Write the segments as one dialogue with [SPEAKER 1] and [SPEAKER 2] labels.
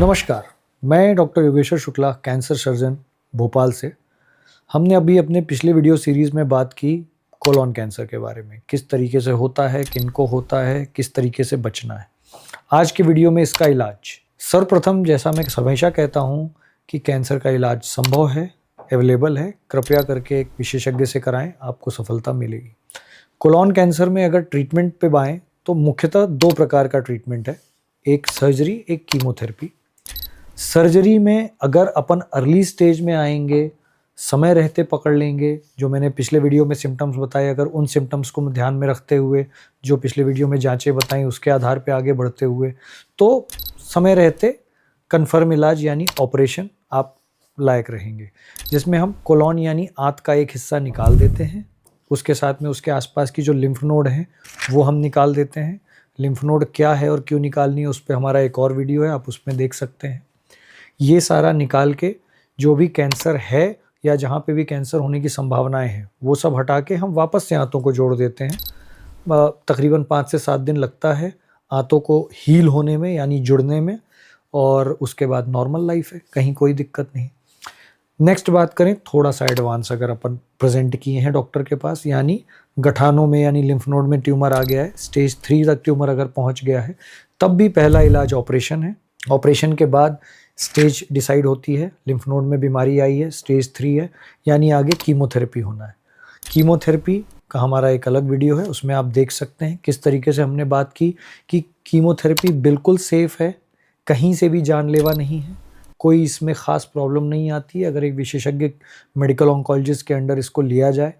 [SPEAKER 1] नमस्कार, मैं doctor Yogeshwar Shukla, cancer surgeon Bhopal से। हमने अभी अपने पिछले वीडियो सीरीज़ में बात की कोलोन कैंसर के बारे में, किस तरीके से होता है, किनको होता है, किस तरीके से बचना है। आज के वीडियो में इसका इलाज। सर्वप्रथम जैसा मैं हमेशा कहता हूँ कि कैंसर का इलाज संभव है, अवेलेबल है। कृपया करके एक विशेषज्ञ से कराएं, आपको सफलता मिलेगी। कोलोन कैंसर में अगर ट्रीटमेंट पे आएँ तो मुख्यतः 2 प्रकार का ट्रीटमेंट है, एक सर्जरी, एक कीमोथेरेपी। सर्जरी में अगर अपन अर्ली स्टेज में आएंगे, समय रहते पकड़ लेंगे, जो मैंने पिछले वीडियो में सिम्टम्स बताए, अगर उन सिम्टम्स को ध्यान में रखते हुए जो पिछले वीडियो में जांचें बताई उसके आधार पे आगे बढ़ते हुए, तो समय रहते कन्फर्म इलाज यानी ऑपरेशन आप लायक रहेंगे, जिसमें हम कोलोन यानी आंत का एक हिस्सा निकाल देते हैं। उसके साथ में उसके आसपास की जो लिम्फ नोड हैं वो हम निकाल देते हैं। लिम्फ नोड क्या है और क्यों निकालनी है, उस पर हमारा एक और वीडियो है, आप उसमें देख सकते हैं। ये सारा निकाल के जो भी कैंसर है या जहाँ पे भी कैंसर होने की संभावनाएं हैं वो सब हटा के हम वापस से आंतों को जोड़ देते हैं। तकरीबन 5 से 7 दिन लगता है आंतों को हील होने में यानी जुड़ने में, और उसके बाद नॉर्मल लाइफ है, कहीं कोई दिक्कत नहीं। नेक्स्ट बात करें थोड़ा सा एडवांस, अगर अपन प्रेजेंट किए हैं डॉक्टर के पास, यानी गठानों में यानी लिम्फ नोड में ट्यूमर आ गया है, स्टेज 3 तक ट्यूमर अगर पहुंच गया है, तब भी पहला इलाज ऑपरेशन है। ऑपरेशन के बाद स्टेज डिसाइड होती है, लिम्फ नोड में बीमारी आई है, स्टेज 3 है, यानी आगे कीमोथेरेपी होना है। कीमोथेरेपी का हमारा एक अलग वीडियो है, उसमें आप देख सकते हैं किस तरीके से हमने बात की कि कीमोथेरेपी बिल्कुल सेफ है, कहीं से भी जानलेवा नहीं है, कोई इसमें ख़ास प्रॉब्लम नहीं आती है अगर एक विशेषज्ञ मेडिकल ऑन्कोलॉजिस्ट के अंडर इसको लिया जाए।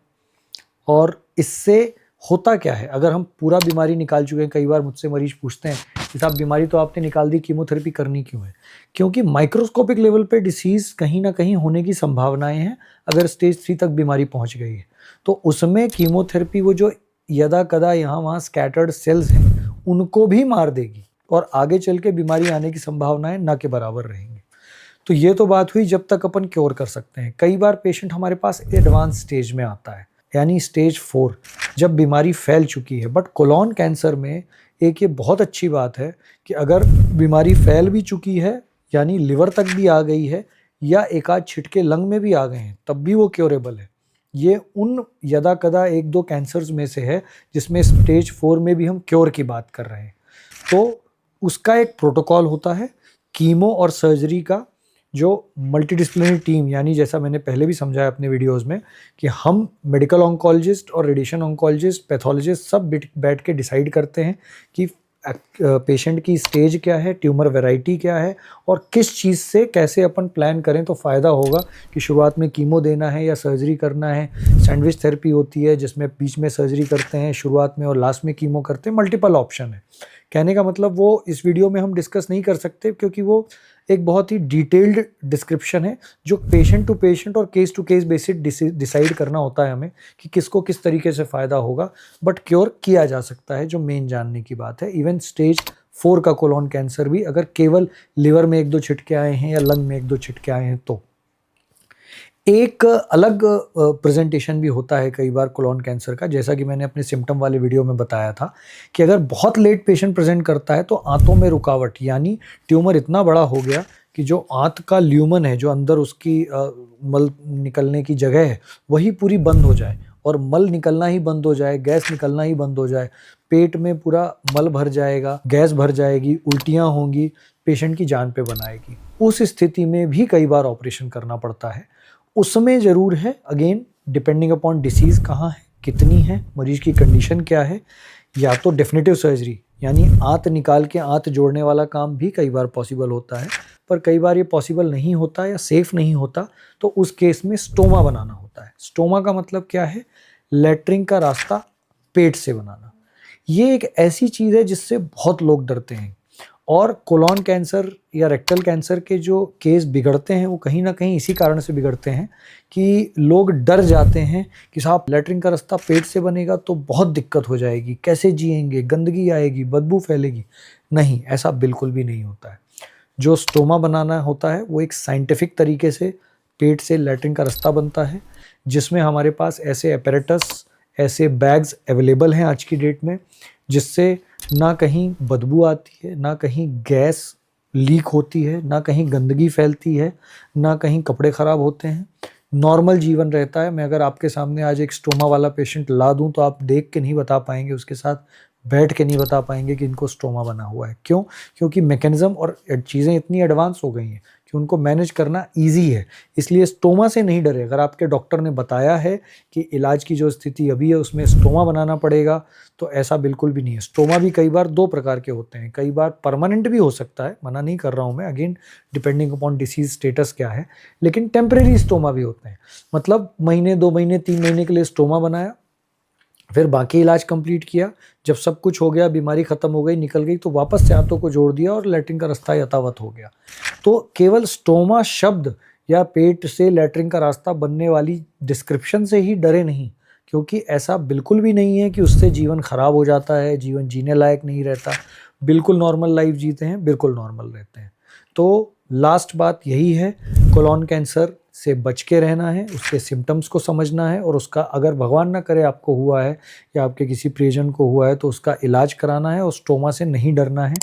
[SPEAKER 1] और इससे होता क्या है, अगर हम पूरा बीमारी निकाल चुके हैं, कई बार मुझसे मरीज पूछते हैं कि साहब बीमारी तो आपने निकाल दी, कीमोथेरेपी करनी क्यों है? क्योंकि माइक्रोस्कोपिक लेवल पे डिसीज़ कहीं ना कहीं होने की संभावनाएं हैं अगर स्टेज 3 तक बीमारी पहुंच गई है, तो उसमें कीमोथेरेपी वो जो यदा कदा यहाँ वहाँ स्कैटर्ड सेल्स हैं उनको भी मार देगी और आगे चल के बीमारी आने की संभावनाएं ना के बराबर रहेंगी। तो ये तो बात हुई जब तक अपन क्योर कर सकते हैं। कई बार पेशेंट हमारे पास एडवांस स्टेज में आता है, यानी स्टेज 4, जब बीमारी फैल चुकी है। बट कोलोन कैंसर में एक ये बहुत अच्छी बात है कि अगर बीमारी फैल भी चुकी है, यानी लिवर तक भी आ गई है, या एक आध छिटके लंग में भी आ गए हैं, तब भी वो क्योरेबल है। ये उन यदा कदा 1-2 कैंसर्स में से है जिसमें स्टेज 4 में भी हम क्योर की बात कर रहे हैं। तो उसका एक प्रोटोकॉल होता है कीमो और सर्जरी का, जो मल्टीडिसिप्लिनरी टीम, यानी जैसा मैंने पहले भी समझाया अपने वीडियोस में कि हम मेडिकल ऑन्कोलॉजिस्ट और रेडिएशन ऑन्कोलॉजिस्ट, पैथोलॉजिस्ट सब बैठ के डिसाइड करते हैं कि पेशेंट की स्टेज क्या है, ट्यूमर वैरायटी क्या है, और किस चीज़ से कैसे अपन प्लान करें तो फ़ायदा होगा कि शुरुआत में कीमो देना है या सर्जरी करना है। सैंडविच थेरेपी होती है जिसमें बीच में सर्जरी करते हैं शुरुआत में और लास्ट में कीमो करते हैं। मल्टीपल ऑप्शन है। कहने का मतलब वो इस वीडियो में हम डिस्कस नहीं कर सकते क्योंकि वो एक बहुत ही डिटेल्ड डिस्क्रिप्शन है जो पेशेंट टू पेशेंट और case to case basis decide करना होता है हमें कि किसको किस तरीके से फ़ायदा होगा। बट क्योर किया जा सकता है, जो मेन जानने की बात है। इवन स्टेज 4 का कोलोन कैंसर भी अगर केवल लिवर में 1-2 छिटके आए हैं या लंग में 1-2 छिटके आए हैं तो। एक अलग प्रेजेंटेशन भी होता है कई बार कोलोन कैंसर का, जैसा कि मैंने अपने सिम्टम वाले वीडियो में बताया था कि अगर बहुत लेट पेशेंट प्रेजेंट करता है तो आंतों में रुकावट, यानी ट्यूमर इतना बड़ा हो गया कि जो आंत का ल्यूमन है, जो अंदर उसकी मल निकलने की जगह है, वही पूरी बंद हो जाए और मल निकलना ही बंद हो जाए, गैस निकलना ही बंद हो जाए, पेट में पूरा मल भर जाएगा, गैस भर जाएगी, उल्टियाँ होंगी, पेशेंट की जान पे बनाएगी। उस स्थिति में भी कई बार ऑपरेशन करना पड़ता है। उसमें ज़रूर है, अगेन डिपेंडिंग अपॉन डिसीज़ कहाँ है, कितनी है, मरीज की कंडीशन क्या है, या तो डेफिनेटिव सर्जरी यानी आंत निकाल के आंत जोड़ने वाला काम भी कई बार पॉसिबल होता है, पर कई बार ये पॉसिबल नहीं होता या सेफ़ नहीं होता, तो उस केस में स्टोमा बनाना होता है। स्टोमा का मतलब क्या है? लैट्रिन का रास्ता पेट से बनाना। ये एक ऐसी चीज़ है जिससे बहुत लोग डरते हैं, और कोलोन कैंसर या रेक्टल कैंसर के जो केस बिगड़ते हैं वो कहीं ना कहीं इसी कारण से बिगड़ते हैं कि लोग डर जाते हैं कि साहब लैट्रिन का रास्ता पेट से बनेगा तो बहुत दिक्कत हो जाएगी, कैसे जिएंगे, गंदगी आएगी, बदबू फैलेगी। नहीं, ऐसा बिल्कुल भी नहीं होता है। जो स्टोमा बनाना होता है वो एक साइंटिफिक तरीके से पेट से लैट्रिन का रास्ता बनता है, जिसमें हमारे पास ऐसे एपेरेटस, ऐसे बैग्स अवेलेबल हैं आज की डेट में, जिससे ना कहीं बदबू आती है, ना कहीं गैस लीक होती है, ना कहीं गंदगी फैलती है, ना कहीं कपड़े ख़राब होते हैं, नॉर्मल जीवन रहता है। मैं अगर आपके सामने आज एक स्टोमा वाला पेशेंट ला दूं तो आप देख के नहीं बता पाएंगे, उसके साथ बैठ के नहीं बता पाएंगे कि इनको स्टोमा बना हुआ है। क्यों? क्योंकि मैकेनिज्म और चीज़ें इतनी एडवांस हो गई हैं कि उनको मैनेज करना ईजी है। इसलिए स्टोमा से नहीं डरे। अगर आपके डॉक्टर ने बताया है कि इलाज की जो स्थिति अभी है उसमें स्टोमा बनाना पड़ेगा, तो ऐसा बिल्कुल भी नहीं है। स्टोमा भी कई बार दो प्रकार के होते हैं, कई बार परमानेंट भी हो सकता है, मना नहीं कर रहा हूँ मैं, again depending upon disease status क्या है, लेकिन टेम्परेरी स्टोमा भी होते हैं। मतलब महीने, 2 महीने, 3 महीने के लिए स्टोमा बनाया, फिर बाकी इलाज कंप्लीट किया, जब सब कुछ हो गया, बीमारी खत्म हो गई, निकल गई, तो वापस से हाथों को जोड़ दिया और लैट्रिन का रास्ता यथावत हो गया। तो केवल स्टोमा शब्द या पेट से लैट्रिन का रास्ता बनने वाली डिस्क्रिप्शन से ही डरे नहीं, क्योंकि ऐसा बिल्कुल भी नहीं है कि उससे जीवन खराब हो जाता है, जीवन जीने लायक नहीं रहता। बिल्कुल नॉर्मल लाइफ जीते हैं, बिल्कुल नॉर्मल रहते हैं। तो लास्ट बात यही है, कोलोन कैंसर से बच के रहना है, उसके सिम्टम्स को समझना है, और उसका अगर भगवान ना करे आपको हुआ है या आपके किसी प्रियजन को हुआ है तो उसका इलाज कराना है, और स्टोमा से नहीं डरना है,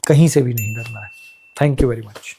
[SPEAKER 1] कहीं से भी नहीं डरना है। Thank you very much.